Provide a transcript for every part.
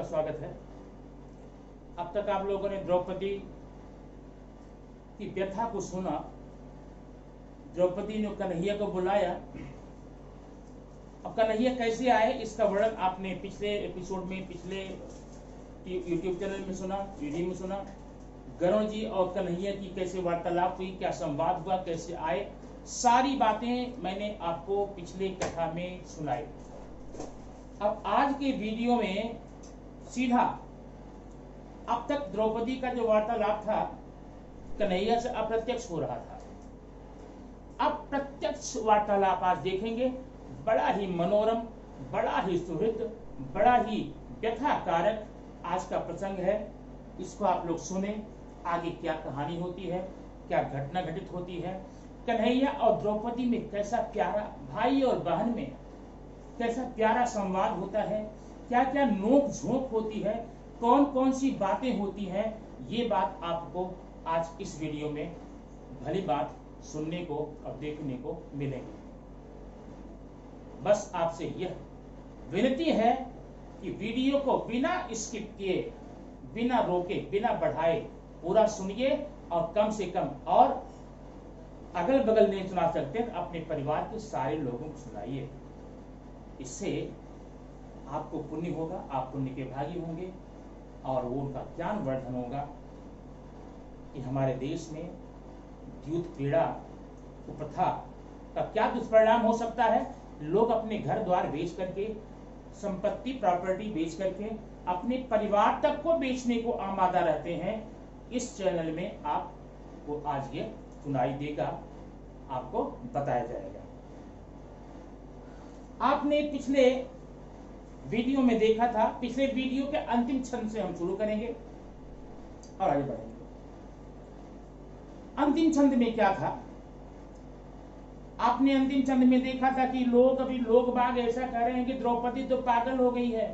स्वागत है। अब तक आप लोगों ने द्रौपदी की व्यथा को सुना। द्रौपदी ने कन्हैया को बुलाया। अब कन्हैया कैसे आए इसका वर्णन आपने पिछले एपिसोड में, पिछले यूट्यूब चैनल में सुना, वीडियो में सुना। गरुण जी और कन्हैया की कैसे वार्तालाप हुई, क्या संवाद हुआ, कैसे आए, सारी बातें मैंने आपको पिछले कथा में सुनाई। अब आज के वीडियो में सीधा अब तक द्रौपदी का जो वार्तालाप था कन्हैया से अप्रत्यक्ष हो रहा था। अब प्रत्यक्ष वार्तालाप आज देखेंगे। बड़ा ही मनोरम, बड़ा ही सुहृद, बड़ा ही व्यथाकारक आज का प्रसंग है। इसको आप लोग सुने, आगे क्या कहानी होती है, क्या घटना घटित होती है, कन्हैया और द्रौपदी में कैसा प्यारा, भाई और बहन में कैसा प्यारा संवाद होता है, क्या क्या नोक झोंक होती है, कौन कौन सी बातें होती हैं, ये बात आपको आज इस वीडियो में भली बात सुनने को और देखने को मिलेगी। बस आपसे यह विनती है कि वीडियो को बिना स्किप किए, बिना रोके, बिना बढ़ाए पूरा सुनिए और कम से कम, और अगल बगल नहीं सुना सकते तो अपने परिवार के सारे लोगों को सुनाइए। इससे आपको पुण्य होगा, आप पुण्य के भागी होंगे और वो उनका ज्ञान वर्धन होगा कि हमारे देश में द्यूत क्रीड़ा कुप्रथा का क्या दुष्परिणाम हो सकता है। लोग अपने घर द्वार बेच करके, संपत्ति प्रॉपर्टी बेच करके अपने परिवार तक को बेचने को आमादा रहते हैं। इस चैनल में आपको आज ये सुनाई देगा, आपको बताया जाएगा। आपने पिछले वीडियो में देखा था, पिछले वीडियो के अंतिम छंद से हम शुरू करेंगे और आगे बढ़ेंगे। अंतिम छंद में क्या था? आपने अंतिम छंद में देखा था कि लोग बाग ऐसा कह रहे हैं कि द्रौपदी तो पागल हो गई है,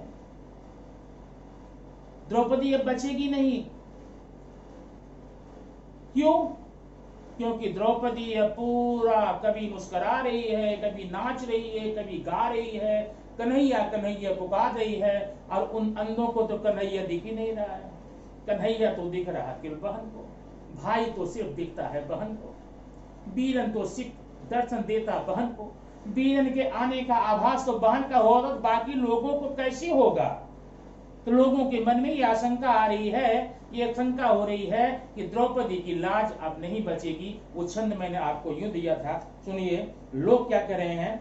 द्रौपदी अब बचेगी नहीं। क्यों? क्योंकि द्रौपदी अब पूरा कभी मुस्कुरा रही है, कभी नाच रही है, कभी गा रही है, कन्हैया कन्हैया पुकार रही है, और उन अंधों को तो कन्हैया दिख ही नहीं रहा है। कन्हैया तो दिख रहा केवल बहन को, भाई तो सिर्फ दिखता है बहन को, बीरन तो सिर्फ दर्शन देता बहन को, बीरन के आने का आभास तो बहन का होगा, बाकी लोगों को कैसे होगा? तो लोगों के मन में ये आशंका आ रही है, ये शंका हो रही है कि द्रौपदी की लाज अब नहीं बचेगी। वो छंद मैंने आपको यूं दिया था, सुनिए लोग क्या कह रहे हैं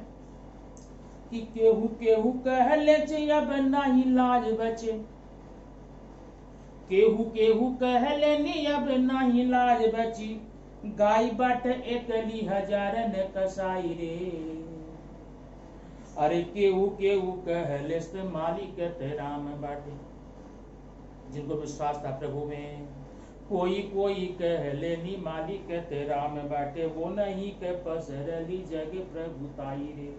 कि केहू केहू कह ले अब नहीं लाज बचे, केहू केहू कह ले अब नहीं लाज बची, गाय बाट एकली हजारन कसाई रे। अरे केहू केहू कह ले मालिक राम बाटे, जिनको विश्वास था प्रभु में, कोई कोई कह लेनी मालिक राम बाटे, वो नहीं के पसरली जग प्रभुताई रे।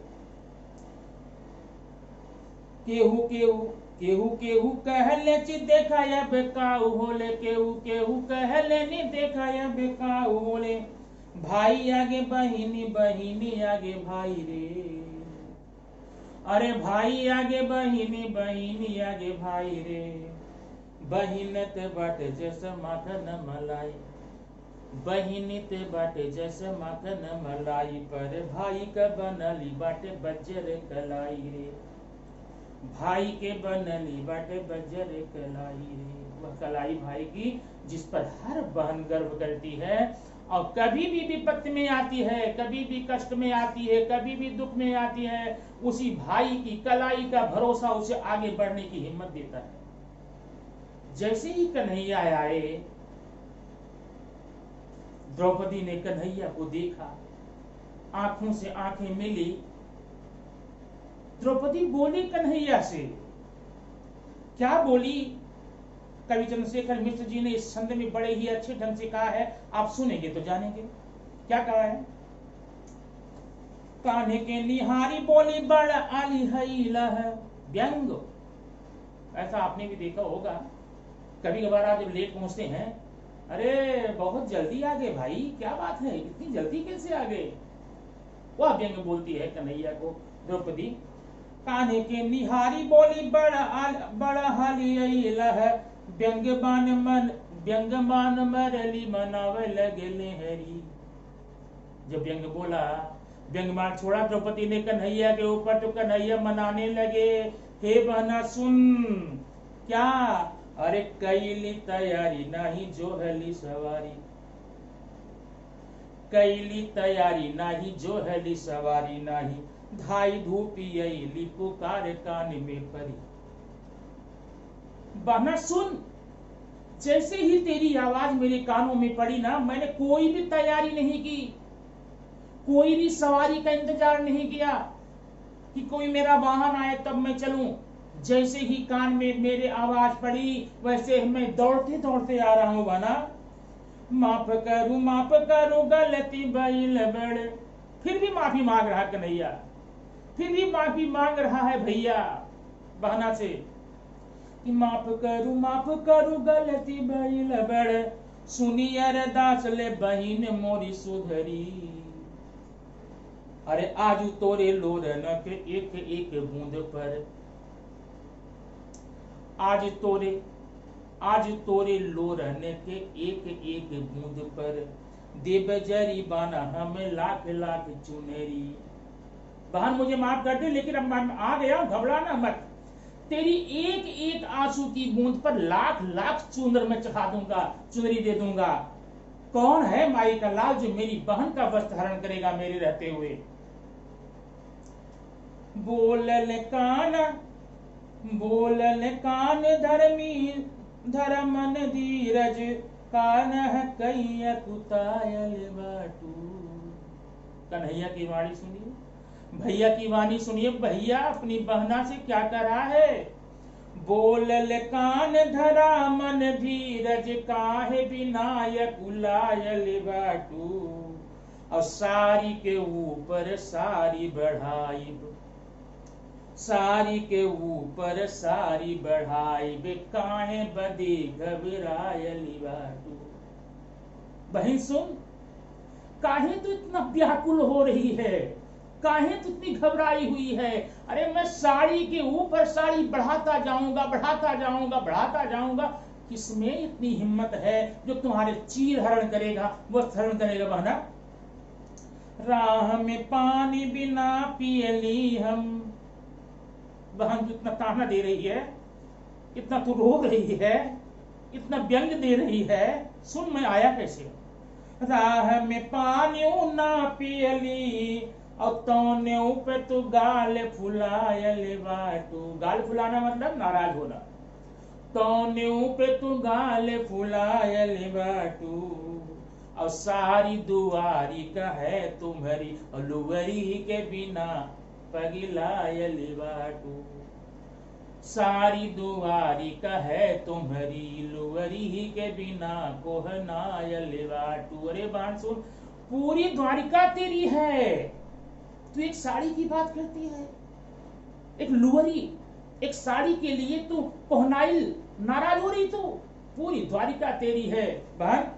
केहू केहू केहू केहू कह ले देखा या बेकाऊ होले, केहू केहू कह लेनी देखा या बेकाऊ होले, भाई आगे बहिनी, बहिनी आगे भाई रे। अरे भाई आगे बहिनी, बहिनी आगे भाई रे, बहिनत बाटे जैसे माखन मलाई, बहिनित बाटे जैसे माखन मलाई, पर भाई का बनली बाटे बज्जर कलाई रे, भाई के बनली बाटे बज्जर कलाई रे। वह कलाई भाई की जिस पर हर बहन गर्व करती है, और कभी भी विपत्ति में आती है, कभी भी कष्ट में आती है, कभी भी दुख में आती है, उसी भाई की कलाई का भरोसा उसे आगे बढ़ने की हिम्मत देता है। जैसे ही कन्हैया आए, द्रौपदी ने कन्हैया को देखा, आंखों से आंखें मिली, द्रौपदी बोली कन्हैया से। क्या बोली? कवि चंद्रशेखर मिश्र जी ने इस छंद में बड़े ही अच्छे ढंग से कहा है, आप सुनेंगे तो जानेंगे। क्या कहा है? कान्हे के निहारी बोली बड़ आली है व्यंग। ऐसा आपने भी देखा होगा, कभी कभार आप जब लेट पहुंचते हैं, अरे बहुत जल्दी आ गए भाई, क्या बात है, इतनी जल्दी कैसे आ गए? वह व्यंग बोलती है कन्हैया को द्रौपदी। कान्हे के निहारी बोली बड़ा हाली लह व्यंगमान मरली मनावे लगले हरी। जब व्यंग बोला, व्यंगमान छोड़ा द्रौपदी ने कन्हैया के ऊपर, तो कन्हैया मनाने लगे, हे बहना सुन। क्या? अरे कैली तैयारी नहीं जो हली सवारी, कैली तैयारी नहीं जो हली सवारी नहीं, धाई धूपी अली पुकार कान में परी। बहना सुन, जैसे ही तेरी आवाज मेरे कानों में पड़ी ना, मैंने कोई भी तैयारी नहीं की, कोई भी सवारी का इंतजार नहीं किया कि कोई मेरा वाहन आए तब मैं चलूं। जैसे ही कान में मेरे आवाज पड़ी, वैसे मैं दौड़ते दौड़ते आ रहा हूं। बना माफ करूं गलती भइल बड़। फिर भी माफी मांग रहा कन्हैया, फिर भी माफी मांग रहा है भैया बहना से कि माफ करूं गलती भइल बड़, सुनी अरदास ले बहिन मोरी सुधरी। अरे आजू तोरे लोरन के एक एक बूंद पर, आज तोरे लोरन के एक एक बूंद पर, देव जरी बाना हमें लाख लाख चुनेरी। बहन मुझे माफ कर दे, लेकिन अब मैं आ गया, घबराना मत। तेरी एक एक आंसू की बूंद पर लाख लाख चुनर में चढ़ा दूंगा, चुनरी दे दूंगा। कौन है माई का लाल जो मेरी बहन का वस्त्र हरण करेगा मेरे रहते हुए? बोलल कान धर्मन धीरज, कान है कैया कुतायल बाटू। कन्हैया की वाणी सुनिए, भैया की वाणी सुनिए। भैया अपनी बहना से क्या कर रहा है? बोलल कान धरा मन धीरज, काहे विनायक उलायल बाटू। और सारी के ऊपर सारी बढ़ाई, सारी के ऊपर सारी बढ़ाई, बे काहे बदी घबरायली बाटू। बहन सुन, काहे तो इतना व्याकुल हो रही है, काहे तो इतनी घबराई हुई है? अरे मैं साड़ी के ऊपर साड़ी बढ़ाता जाऊंगा, बढ़ाता जाऊंगा, बढ़ाता जाऊंगा। किसमें इतनी हिम्मत है जो तुम्हारे चीर हरण करेगा, वस्त्र हरण करेगा? बहना राह में पानी बिना पियली हम। बहन जो इतना ताना दे रही है, इतना तू रो रही है, इतना व्यंग दे रही है, सुन मैं आया कैसे? राह में पानी ना पियली, और तोने पे तू गाल फुलायल बाटू। गाल फुलाना मतलब नाराज होना। तोने पे तू गाल फुलायल बाटू, और सारी दुआरी का है तुम्हारी, और लुवरी के बिना पगिलायल बाटू। सारी दुआरी का है तुम्हारी, लुवरी के बिना कोहनायल बाटू। अरे बात सुन, पूरी द्वारिका तेरी है, तू एक साड़ी की बात करती है? एक लुवरी, एक साड़ी के लिए तू कोहनाइल, नाराज हो रही? तू पूरी द्वारिका तेरी है। बहन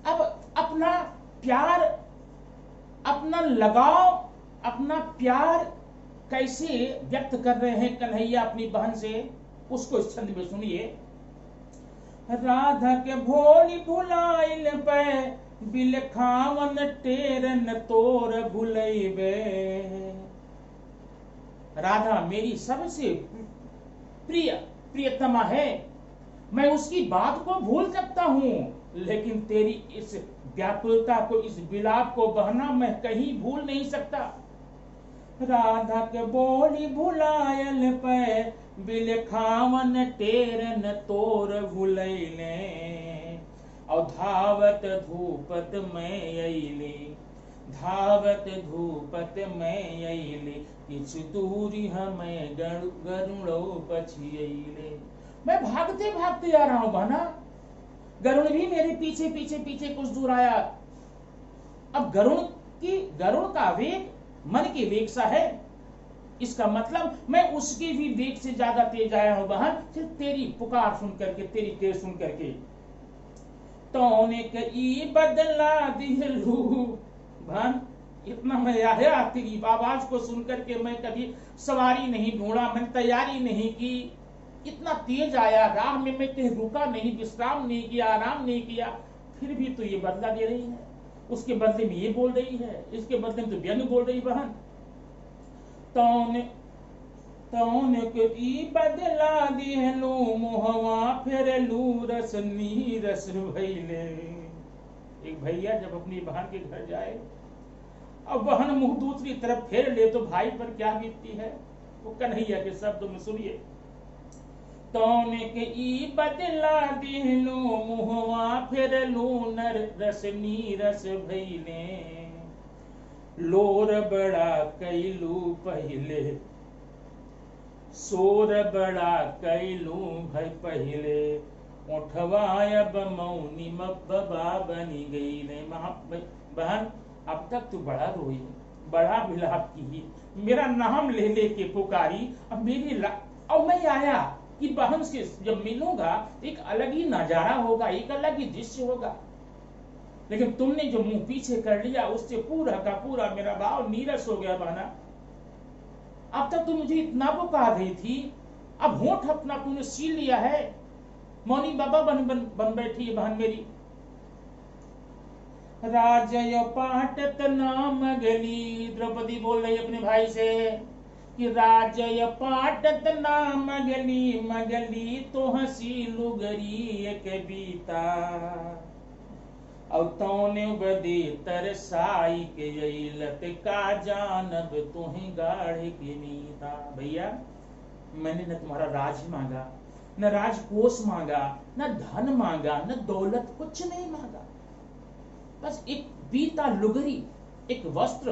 अब अपना प्यार, अपना लगाव, अपना प्यार कैसे व्यक्त कर रहे हैं कन्हैया अपनी बहन से, उसको इस छंद में सुनिए। राधा के भोली भुलाइल पे, बिलखावन टेरन तोर भुलैबे। राधा मेरी सबसे प्रियतमा है, मैं उसकी बात को भूल सकता हूं, लेकिन तेरी इस व्याकुलता को, इस विलाप को बहना मैं कहीं भूल नहीं सकता। राधा के बोली भुलायल पे, बिलखावन टेरन तोर भुलैले। और धावत धूपत में अइले, धावत धूपत में अइले, किछु दूरी हमें गरुड़ो पछियैले। मैं भागते भागते आ रहा हूं बहना, गरुड़ भी मेरे पीछे पीछे पीछे कुछ दूर आया। अब गरुड़ का वेग मन के वेग सा है, इसका मतलब मैं उसके भी वेग से ज्यादा तेज आया हूं बहन, सिर्फ तेरी पुकार सुन करके, तेरी तेज सुन करके। तोने कई बदला दिलू बहन, इतना मैं आया तेरी आवाज को सुनकर के मैं कभी सवारी नहीं ढूंढा, मैंने तैयारी नहीं की, इतना तेज आया, राह में मैं कहीं रुका नहीं, विश्राम नहीं किया, आराम नहीं किया, फिर भी तो ये बदला दे रही है, उसके बदले में ये बोल रही है, इसके बदले में तो व्यंग बोल रही बहन। तौन के ई बदला दिहलू मोहवा फिर लू रस नीरस भइले। एक भैया जब अपनी बहन के घर जाए, अब बहन मुंह दूसरी तरफ फेर ले तो भाई पर क्या बीतती है, वो कन्हैया के शब्दों में सुनिए। तौन के ई बदला दिहलू मोहवा फिर लू नर रस नीरस भइले। लोर बड़ा कैलू पहिले, सोर बड़ा कैलू भई पहिले। उठवा अब मौनी मब्बा बनी गई ने। बहन अब तक तू बड़ा रोई, बड़ा विलाप की, मेरा नाम ले ले के पुकारी, अब मेरी अब मैं आया कि बहन से जब मिलूंगा एक अलग ही नजारा होगा, एक अलग ही दृश्य होगा। लेकिन तुमने जो मुंह पीछे कर लिया उससे पूरा का पूरा मेरा भाव नीरस हो गया बहना। अब तक तुम मुझे इतना पुकार रही थी, अब होठ अपना तूने सील लिया है, मौनी बाबा बन बैठी है बहन मेरी। राजय पाटत नाम गली, द्रौपदी बोल रही अपने भाई से कि राजय पाटत नाम गली, मगली तो हंसी लुगरी एक बीता। अब तौने बदे तरसाई के लत का जानब तुहे गाढ़े के मीता। भैया मैंने न तुम्हारा राज मांगा, न राजकोष मांगा, न धन मांगा, न दौलत, कुछ नहीं मांगा, बस एक बीता लुगरी, एक वस्त्र,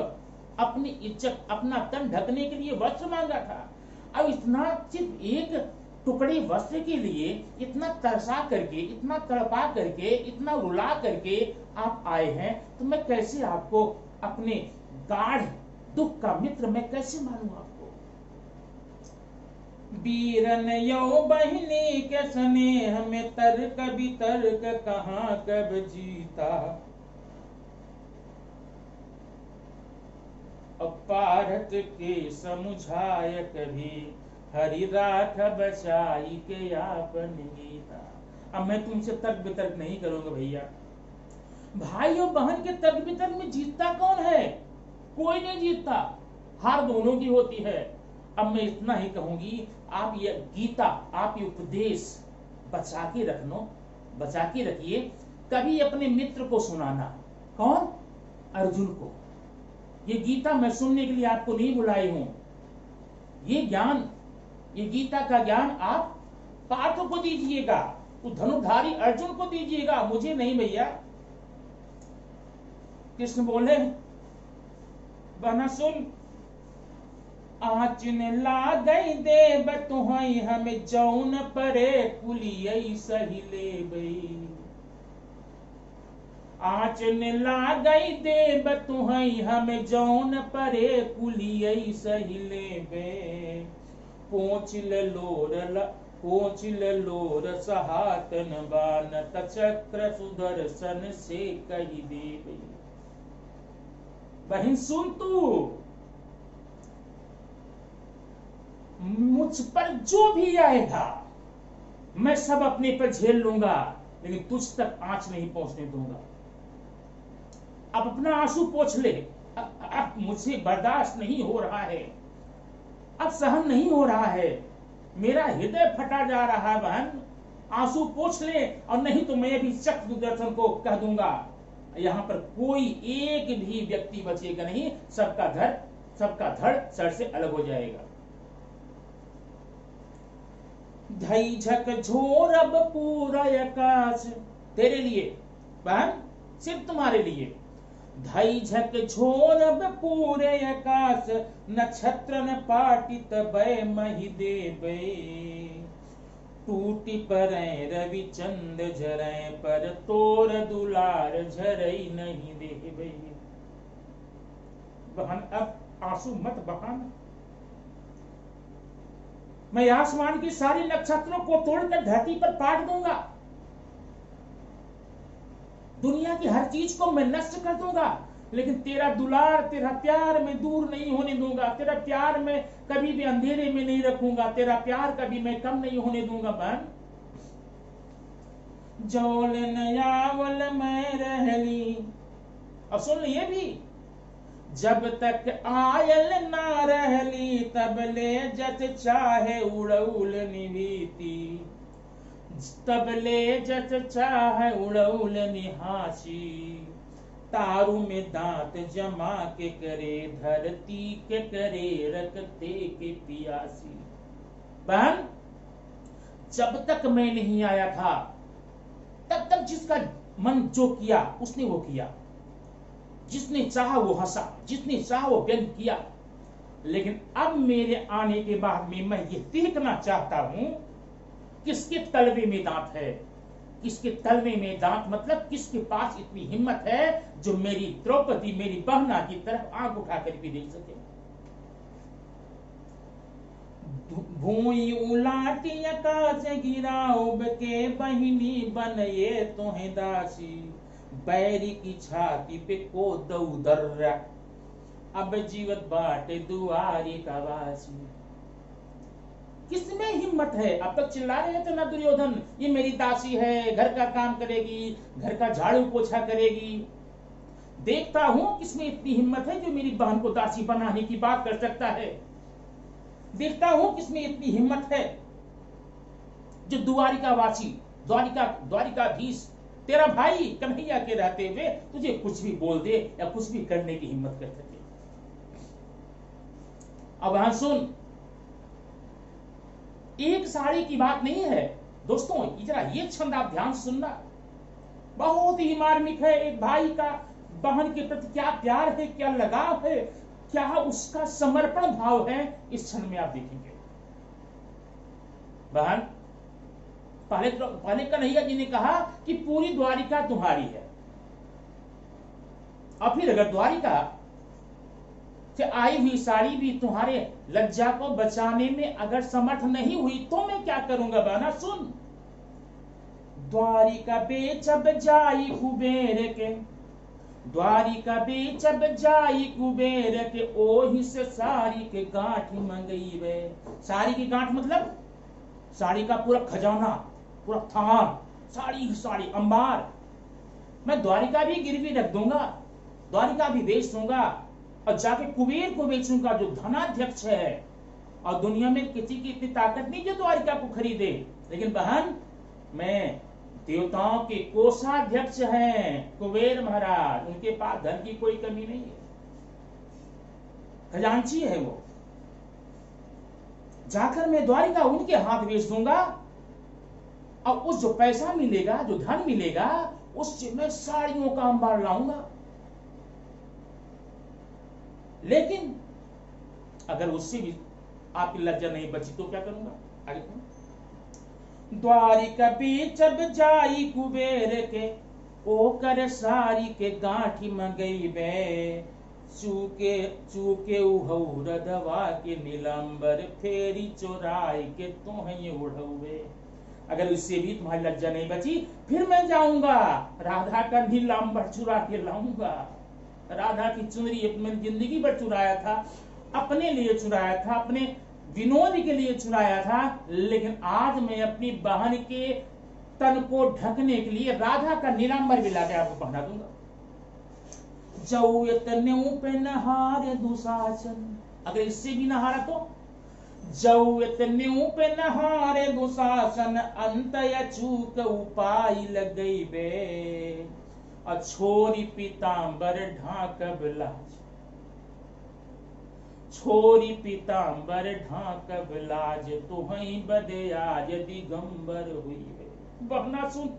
अपनी इज्जत, अपना तन ढकने के लिए वस्त्र मांगा था। अब इतना सिर्फ एक टुकड़े वस्त्र के लिए इतना तरसा करके, इतना तड़पा करके, इतना रुला करके आप आए हैं, तो मैं कैसे आपको अपने गाढ़ दुख का मित्र मैं कैसे मानूं आपको। बीरन यो बहिनी के स्नेह में तर्क बितर्क कहां कब जीता। पारत के समुझाय कभी हरि राख बचाई के आपन गीता। अब मैं तुमसे तर्क वितर्क नहीं करूंगा भैया। भाई और बहन के तर्क वितर्क में जीतता कौन है? कोई नहीं जीतता, हार दोनों की होती है। अब मैं इतना ही कहूंगी, आप ये गीता, आप ये उपदेश बचा के रखनो, बचा के रखिए। कभी अपने मित्र को सुनाना। कौन? अर्जुन को। ये गीता मैं सुनने के लिए आपको नहीं बुलाई हूं। ये ज्ञान, ये गीता का ज्ञान आप पार्थ को दीजिएगा, उस धनुर्धारी अर्जुन को दीजिएगा, मुझे नहीं भैया। कृष्ण बोले, बना सुन, आँच ने ला गई देव तुहई हमें जौन परे कुलियई सही ले गई। आँच ने ला गई देव तुहई हमें जौन परे कुलियई सही ले बे। पोंछ ले लोर सहातन बान तचक्र सुदर्शन से कही दे। बहन सुन, तू मुझ पर जो भी आएगा मैं सब अपने पर झेल लूंगा, लेकिन तुझ तक आंच नहीं पहुंचने दूंगा। अब अपना आंसू पोंछ ले। अब मुझे बर्दाश्त नहीं हो रहा है, अब सहन नहीं हो रहा है, मेरा हृदय फटा जा रहा है। बहन आंसू पोंछ ले, और नहीं तो मैं भी चक्र सुदर्शन को कह दूंगा। यहां पर कोई एक भी व्यक्ति बचेगा नहीं, सबका धड़ सर से अलग हो जाएगा। धई झक झोर अब पूरा आकाश, तेरे लिए बहन, सिर्फ तुम्हारे लिए। धई झक झोर अब पूरे आकाश, नक्षत्र न पाटित भय मही देवे। टूटी परै रवि चंद झरै, पर तोर दुलार झरई नहीं देवे। बहन अब आंसू मत बहाना। मैं आसमान की सारी नक्षत्रों को तोड़कर धरती पर पाट दूंगा, दुनिया की हर चीज को मैं नष्ट कर दूंगा, लेकिन तेरा दुलार, तेरा प्यार मैं दूर नहीं होने दूंगा। तेरा प्यार मैं कभी भी अंधेरे में नहीं रखूंगा। तेरा प्यार कभी मैं कम नहीं होने दूंगा। बहन, जोल नयावल मैं रहली, अब सुन ये भी, जब तक आयल ना रहली तब ले जत चाहे उड़ौल निवीती, तब ले जत चाहे उड़ौल निहासी, तारू में दांत जमा के करे धरती के करे रखते के पियासी। बहन, जब तक मैं नहीं आया था तब तक जिसका मन जो किया उसने वो किया, जिसने चाहा वो हंसा, जिसने चाहा वो व्यंग किया। लेकिन अब मेरे आने के बाद में मैं ये देखना चाहता हूं किसके तलवे में दांत है। किसके तलवे में दांत मतलब किसके पास इतनी हिम्मत है जो मेरी द्रौपदी, मेरी बहना की तरफ आंख उठाकर भी देख सके। भूई उलाटी आकाश गिराओ के बहिनी बनये तोहे दासी, बैरी की छाती पे को दऊ दर्रा, अब जीवत बाटे दुआरी का वासी। किसमें हिम्मत है? अब तक चिल्ला रहे थे ना दुर्योधन, ये मेरी दासी है, घर का काम करेगी, घर का झाड़ू पोछा करेगी। देखता हूं किसमें इतनी हिम्मत है जो मेरी बहन को दासी बनाने की बात कर सकता है। देखता हूं किसमें इतनी हिम्मत है जो द्वारिका वासी, द्वारिकाधीश, तेरा भाई कन्हैया के रहते हुए तुझे कुछ भी बोल दे या कुछ भी करने की हिम्मत कर सके। अब यहां सुन, एक साड़ी की बात नहीं है दोस्तों, जरा ये छंद आप ध्यान सुनना, बहुत ही मार्मिक है। एक भाई का बहन के प्रति क्या प्यार है, क्या लगाव है, क्या उसका समर्पण भाव है, इस क्षण में आप देखेंगे। बहन, पहले कन्हैया जी ने कहा कि पूरी द्वारिका तुम्हारी है, और फिर अगर द्वारिका से आई हुई साड़ी भी तुम्हारे लज्जा को बचाने में अगर समर्थ नहीं हुई तो मैं क्या करूंगा। बहना सुन, द्वारिका बेचब जाई कुबेर के, द्वारिका बेचब जाई कुबेर के, ओही से साड़ी के गांठ मंगई वे। साड़ी की गांठ मतलब साड़ी का पूरा खजाना, पूरा थान, साड़ी साड़ी अंबार, मैं द्वारिका भी गिरवी रख दूंगा, द्वारिका भी बेच दूंगा, और जाके कुबेर को बेचूंगा जो धनाध्यक्ष है, और दुनिया में किसी की इतनी ताकत नहीं जो द्वारिका को खरीदे। लेकिन बहन, मैं देवताओं के कोषाध्यक्ष हैं कुबेर महाराज, उनके पास धन की कोई कमी नहीं है, खजांची है वो। जाकर मैं द्वारिका उनके हाथ बेच दूंगा, और उस जो पैसा मिलेगा, जो धन मिलेगा, उससे मैं साड़ियों का अंबार लाऊंगा। लेकिन अगर उससे भी आपकी लज्जा नहीं बची तो क्या करूंगा? आगे द्वारिका बेचब जाई कुबेर के, ओ कर सारी के गांठी मंगई बे, चूके चूके उहऊ रधवा के नीलांबर, फेरी चोराई के तोहई उड़ौवे। अगर उससे भी तुम्हारी लज्जा नहीं बची, फिर मैं जाऊंगा राधा का नीलांबर चुरा के लाऊंगा। राधा की चुनरी मैंने जिंदगी भर चुराया था, अपने लिए चुराया था, अपने विनोद के लिए चुराया था, लेकिन आज मैं अपनी बहन के तन को ढकने के लिए राधा का नीलांबर भी लाके आपको पहना दूंगा। जऊ इतने पे नहारे दुशासन, अगर इससे भी नहारा तो जऊ इतने पे नहारे दुशासन, अंत चूक उपाय लग गई बे, छोरी पीतांबर ढाकब लाज, छोरी पीतांबर ढाकब लाज, तुहई बदे आज दिगंबर हुई है। बहना सुन,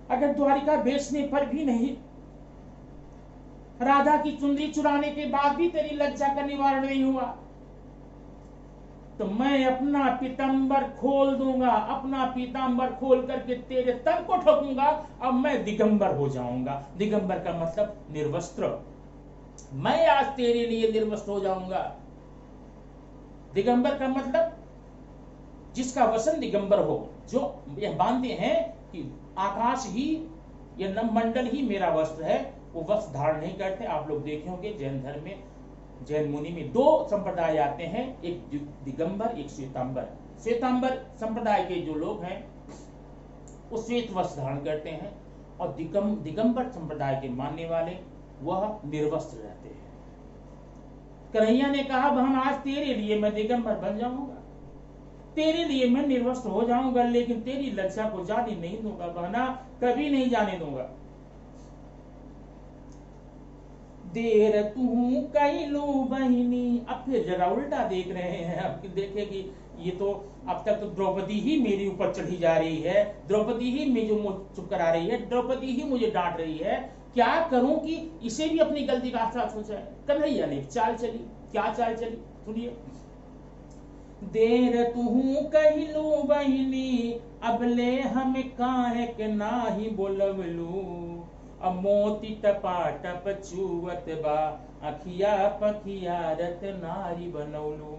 अगर द्वारिका बेचने पर भी नहीं, राधा की चुंदरी चुराने के बाद भी तेरी लज्जा का निवारण नहीं हुआ, तो मैं अपना पीतांबर खोल दूंगा, अपना पीतांबर खोल करके तेरे तन को ठोकूंगा, अब मैं दिगंबर हो जाऊंगा। दिगंबर का मतलब निर्वस्त्र, मैं आज तेरे लिए निर्वस्त्र हो जाऊंगा। दिगंबर का मतलब जिसका वसन दिगंबर हो, जो यह मानते हैं कि आकाश ही, यह मंडल ही मेरा वस्त्र है, वो वस्त्र धारण नहीं करते। आप लोग देखे होंगे जैन धर्म में, जैन मुनि में दो संप्रदाय आते हैं, एक दिगंबर, एक श्वेतांबर। श्वेतांबर संप्रदाय के जो लोग हैं वो श्वेत वस्त्र धारण करते हैं, और दिगंबर संप्रदाय के मानने वाले वह निर्वस्त्र रहते हैं। कन्हैया ने कहा बहन आज तेरे लिए मैं दिगंबर बन जाऊंगा, तेरे लिए मैं निर्वस्त्र हो जाऊंगा, लेकिन तेरी लज्जा को जाने नहीं दूंगा बहना, कभी नहीं जाने दूंगा। देर तू कही लू बहिनी। अब फिर जरा उल्टा देख रहे हैं, अब देखे कि ये तो अब तक तो द्रौपदी ही मेरे ऊपर चढ़ी जा रही है, द्रौपदी ही मुझे चुप करा रही है, द्रौपदी ही मुझे डांट रही है, क्या करूं कि इसे भी अपनी गलती का एहसास हो जाए। कन्हैया ने चाल चली, क्या चाल चली सुनिए। देर तू कही लू बहिनी, अब ले हम काहे के नाही बोलवलू, अब मोती टपा टप चुवत बा, अखिया पखिया रत नारी बनौलू।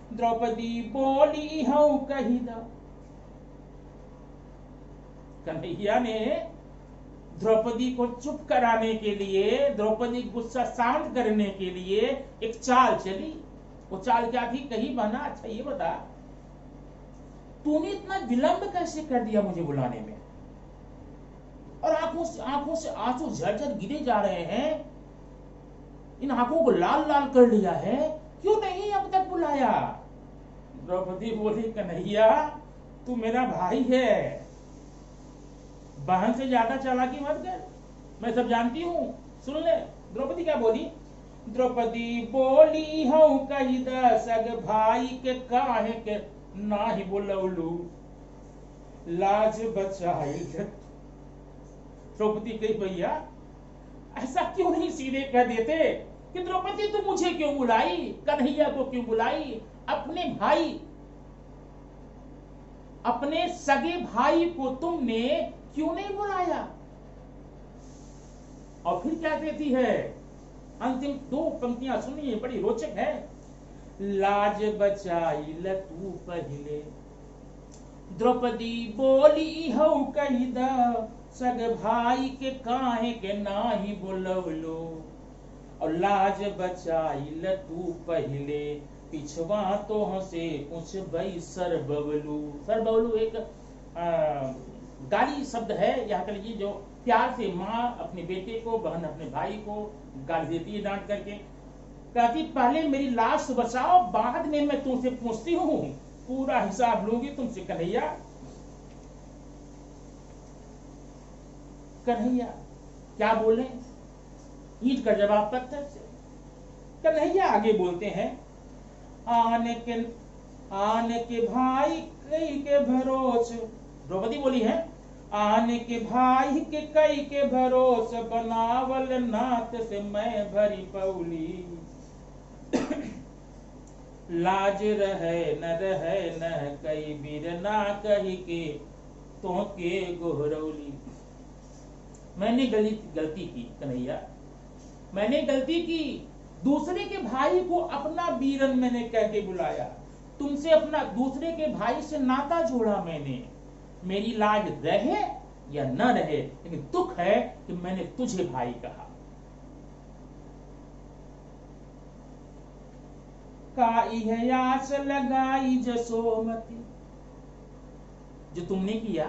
द्रौपदी बोली हूं कही दा। कन्हैया ने द्रौपदी को चुप कराने के लिए, द्रौपदी गुस्सा शांत करने के लिए एक चाल चली। वो चाल क्या थी कही बना, अच्छा ये बता तूने इतना विलंब कैसे कर दिया मुझे बुलाने में, और आंखों से आंसू झरझर गिरे जा रहे हैं, इन आंखों को लाल लाल कर लिया है, क्यों नहीं अब तक बुलाया। द्रौपदी बोली कन्हैया तू मेरा भाई है, बहन से ज्यादा चालाकी मत कर, मैं सब जानती हूं, सुन ले। द्रौपदी क्या बोली। द्रौपदी बोली हूं कही द सग भाई के काहे के नाही बोलवलू, लाज बचाई। द्रौपदी कही भैया ऐसा क्यों नहीं सीधे कह देते कि द्रौपदी तू मुझे क्यों बुलाई, कन्हैया को क्यों बुलाई, अपने भाई, अपने सगे भाई को तुमने क्यों नहीं बुलाया। और फिर क्या कहती है, अंतिम दो पंक्तियां सुनिए, बड़ी रोचक है। लाज बचाई ल तू पहले, द्रौपदी बोली हो कही द सग भाई के काहे के नाही बोलवलो, और लाज बचाई ल तू पहले, पिछवा तो हसे कुछ बई सर बबलू। सर बबलू एक गाली शब्द है, यहाँ कर लीजिए जो प्यार से माँ अपने बेटे को, बहन अपने भाई को गाली देती है डांट करके, कहती पहले मेरी लाश बचाओ, बाद में मैं तुमसे पूछती हूँ, पूरा हिसाब लूंगी तुमसे। कन्हैया कन्हैया क्या बोले, ईंट का जवाब पत्थर से। कन्हैया आगे बोलते हैं, आने के भाई कई के भरोस। द्रौपदी बोली है आने के भाई के कई के भरोस, बनावल नाथ से मैं भरी पौली, लाज रहे न कई बिरना कही के तो के गोहरौली। मैंने गलती की कन्हैया, मैंने गलती की, दूसरे के भाई को अपना वीरन मैंने कह के बुलाया, तुमसे अपना दूसरे के भाई से नाता जोड़ा मैंने, मेरी लाज रहे या न रहे, लेकिन दुख है कि मैंने तुझे भाई कहा। काई है आस लगाई जसोमती, जो तुमने किया,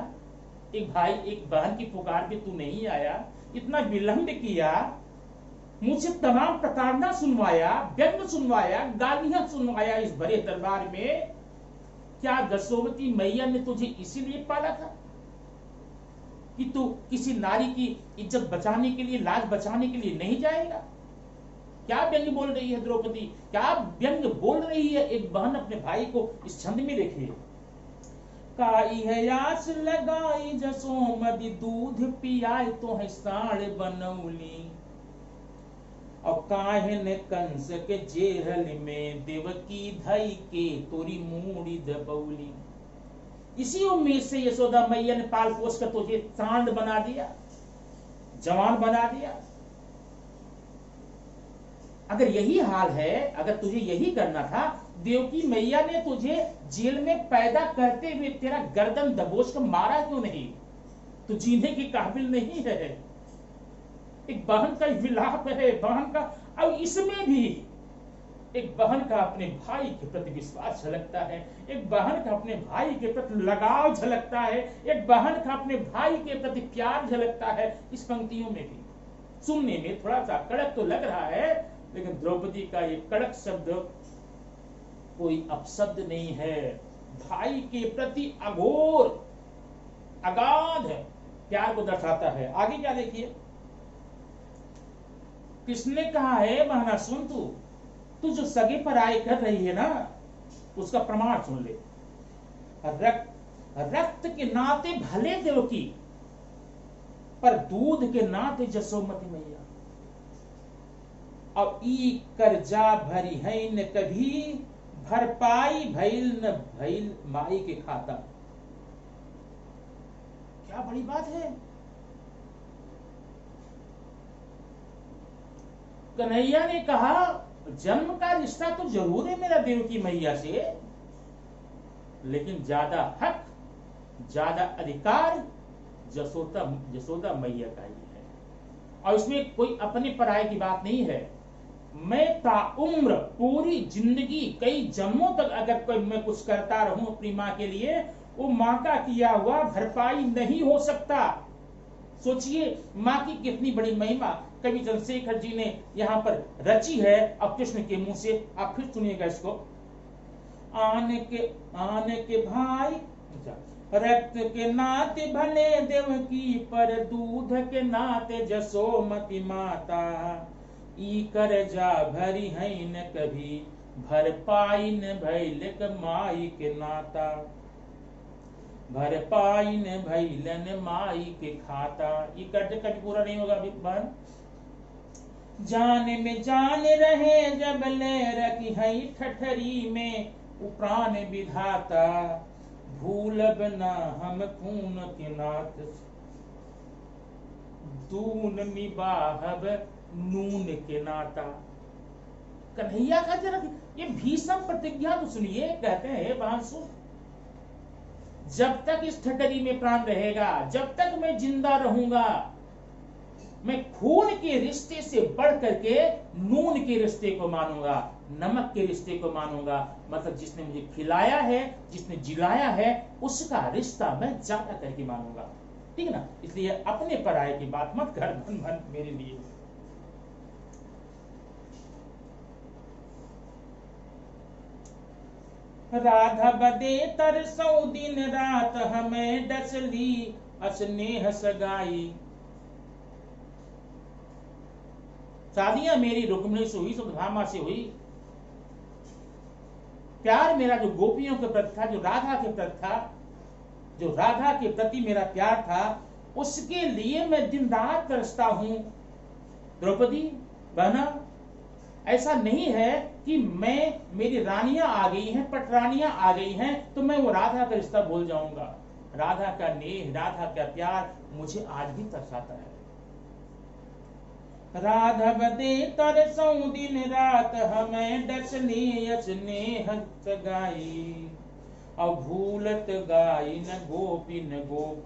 एक भाई एक बहन की पुकार पे तू नहीं आया, इतना विलंब किया, मुझसे तमाम प्रताड़ना सुनवाया, व्यंग सुनवाया, गालियां सुनवाया इस बड़े दरबार में, क्या जसोमती मैया ने तुझे इसीलिए पाला था कि तू किसी नारी की इज्जत बचाने के लिए, लाज बचाने के लिए नहीं जाएगा। क्या व्यंग बोल रही है द्रौपदी, क्या व्यंग बोल रही है एक बहन अपने भाई को, इस छंद में देखिए। काई है आस लगाई जसोमती, दूध पियाई तो है साढ़ बनौली, और काहे ने कंस के जेहल में देवकी धई के तोरी मूड़ी दबौली। इसी उम्मीद से यशोदा मैया ने पाल पोस कर तुझे सांड बना दिया, जवान बना दिया। अगर यही हाल है, अगर तुझे यही करना था, देवकी मैया ने तुझे जेल में पैदा करते हुए तेरा गर्दन दबोच कर मारा क्यों नहीं, तू जीने के काबिल नहीं है। एक बहन का विलाप है, बहन का। अब इसमें भी एक बहन का अपने भाई के प्रति विश्वास झलकता है, एक बहन का अपने भाई के प्रति लगाव झलकता है, एक बहन का अपने भाई के प्रति प्यार झलकता है। इस पंक्तियों में भी सुनने में थोड़ा सा कड़क तो लग रहा है, लेकिन द्रौपदी का ये कड़क शब्द कोई अपशब्द नहीं है। भाई के प्रति अघोर अगाध प्यार को दर्शाता है। आगे क्या देखिए, कृष्ण ने कहा है, बहना सुन, तू जो सगे पर आय कर रही है ना, उसका प्रमाण सुन ले। रक्त के नाते भले देवकी, पर दूध के नाते जसोमती मैया। अब ई कर्जा भरी है न कभी, भरपाई भइल न भइल माई के खाता। क्या बड़ी बात है। कन्हैया ने कहा, जन्म का रिश्ता तो जरूर है मेरा देवकी मैया से, लेकिन ज्यादा हक, ज्यादा अधिकार जसोदा मैया का ही है। और इसमें कोई अपने पराये की बात नहीं है। मैं ताउम्र पूरी जिंदगी कई जन्मों तक अगर कोई मैं कुछ करता रहूं अपनी माँ के लिए, वो माँ का किया हुआ भरपाई नहीं हो सकता। सोचिए माँ की कितनी बड़ी महिमा कवि चंद्रशेखर जी ने यहाँ पर रची है। अब कृष्ण के मुंह से आप फिर सुनिएगा इसको। आने के भाई, रक्त के नाते भले देवकी, पर दूध के नाते जसोमती माता। ई कर्जा भरी है न कभी, भरपाई न भइल माई के नाता। भरपाई न भइलन माई के खाता। ये कर्ज कभी पूरा नहीं होगा बहन। जाने में जान रहे जब ले रखी है ठठरी में, प्राण विधाता। भूलब न हम खून के नाथ, दून निबाहब नून के नाता। कन्हैया का जरा ये भीषण प्रतिज्ञा तो सुनिए। कहते हैं बांसु, जब तक इस ठठरी में प्राण रहेगा, जब तक मैं जिंदा रहूंगा, मैं खून के रिश्ते से बढ़ करके नून के रिश्ते को मानूंगा, नमक के रिश्ते को मानूंगा। मतलब जिसने मुझे खिलाया है, जिसने जिलाया है, उसका रिश्ता मैं ज्यादा करके मानूंगा। ठीक ना। इसलिए अपने पराये की बात मत कर मन मेरे लिए। राधा बदे तरसौ दिन रात, हमें डसली स्नेह सगाई। शादियां मेरी रुक्मिणी से हुई, सुधामा से हुई। प्यार मेरा जो गोपियों के प्रति था, जो राधा के प्रति था, जो राधा के प्रति मेरा प्यार था, उसके लिए मैं दिन रात तरसता हूं। द्रौपदी बहना, ऐसा नहीं है कि मेरी रानियां आ गई हैं, पटरानियां आ गई हैं, तो मैं वो राधा का रिश्ता भूल जाऊंगा। राधा का नेह, राधा का प्यार मुझे आज भी तरसाता है। राधा बदे तरसौ दिन रात, हमें डसली स्नेह सगाई। और भूलत गाई न गोपी न गोप,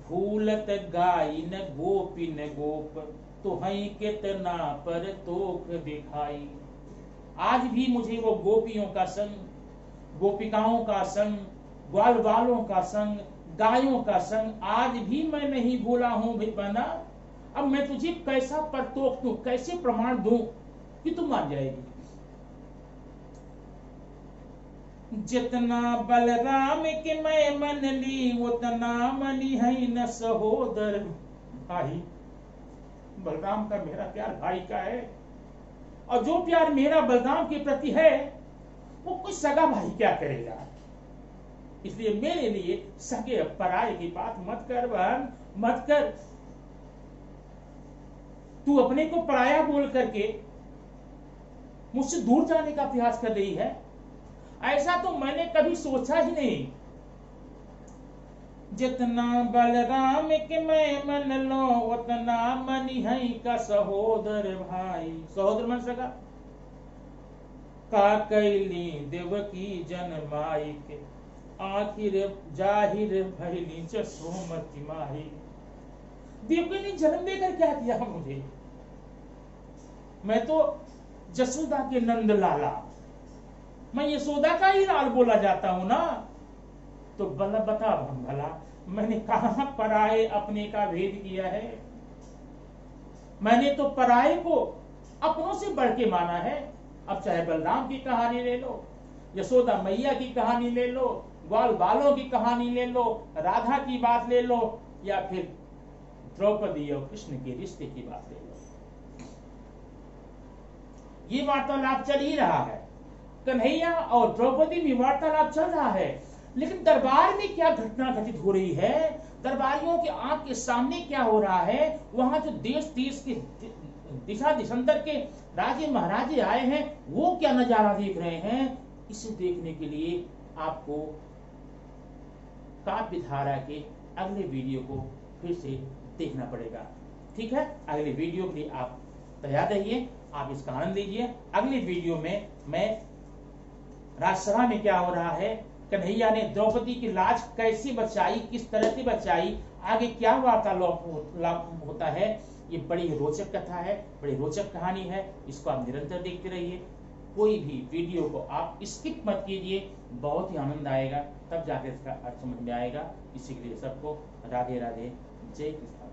भूलत गाई न गोपी न गोप, तो हई कितना पर तोख दिखाई। आज भी मुझे वो गोपियों का संग, गोपिकाओं का संग, ग्वाल बालों का संग, गायों का संग आज भी मैं नहीं भूला हूं बना। अब मैं तुझे कैसा परतोख दूं, कैसे प्रमाण दूं कि तू मान जाएगी। जितना बलराम के मैं मन ली, उतना मनी है न सहोदर भाई। बलराम का मेरा प्यार भाई का है, और जो प्यार मेरा बलराम के प्रति है, वो कोई सगा भाई क्या करेगा। इसलिए मेरे लिए सगे पराये की बात मत कर बहन, मत कर। तू अपने को पराया बोल करके मुझसे दूर जाने का प्रयास कर रही है, ऐसा तो मैंने कभी सोचा ही नहीं। जितना बलराम के मैं मन लो, उतना मनी है का सहोदर भाई। सहोदर मन सका का कैली देवकी जनमाई के, आखिर जाहिर भैली जसोमती माही। देवकी ने जन्म देकर क्या किया मुझे? मैं तो जसोदा के नंद लाला, मैं यशोदा का ही लाल बोला जाता हूं ना। तो बता भला, मैंने कहां पराये अपने का भेद किया है? मैंने तो पराये को अपनों से बढ़ के माना है। अब चाहे बलराम की कहानी ले लो, यशोदा मैया की कहानी ले लो, ग्वाल बालों की कहानी ले लो, राधा की बात ले लो, या फिर द्रौपदी और कृष्ण के रिश्ते की बात ले लो। ये वार्तालाप चल ही रहा है, कन्हैया और द्रौपदी में वार्तालाप चल रहा है, लेकिन दरबार में क्या घटना घटित हो रही है, दरबारियों की आंख के सामने क्या हो रहा है, वहां जो देश देश के दिशा दिशांतर के राजे महाराजे आए हैं वो क्या नजारा देख रहे हैं, इसे देखने के लिए आपको काव्य धारा के अगले वीडियो को फिर से देखना पड़ेगा। ठीक है, अगले वीडियो के लिए आप तैयार रहिए, आप इसका आनंद लीजिए। अगले वीडियो में मैं राजसभा में क्या हो रहा है, कन्हैया ने द्रौपदी की लाज कैसे बचाई, किस तरह से बचाई, आगे क्या वार्तालाप होता है, ये बड़ी रोचक कथा है, बड़ी रोचक कहानी है। इसको आप निरंतर देखते रहिए, कोई भी वीडियो को आप स्किप मत कीजिए, बहुत ही आनंद आएगा, तब जाकर इसका अर्थ समझ में आएगा। इसी के लिए सबको राधे राधे, जय कृष्ण।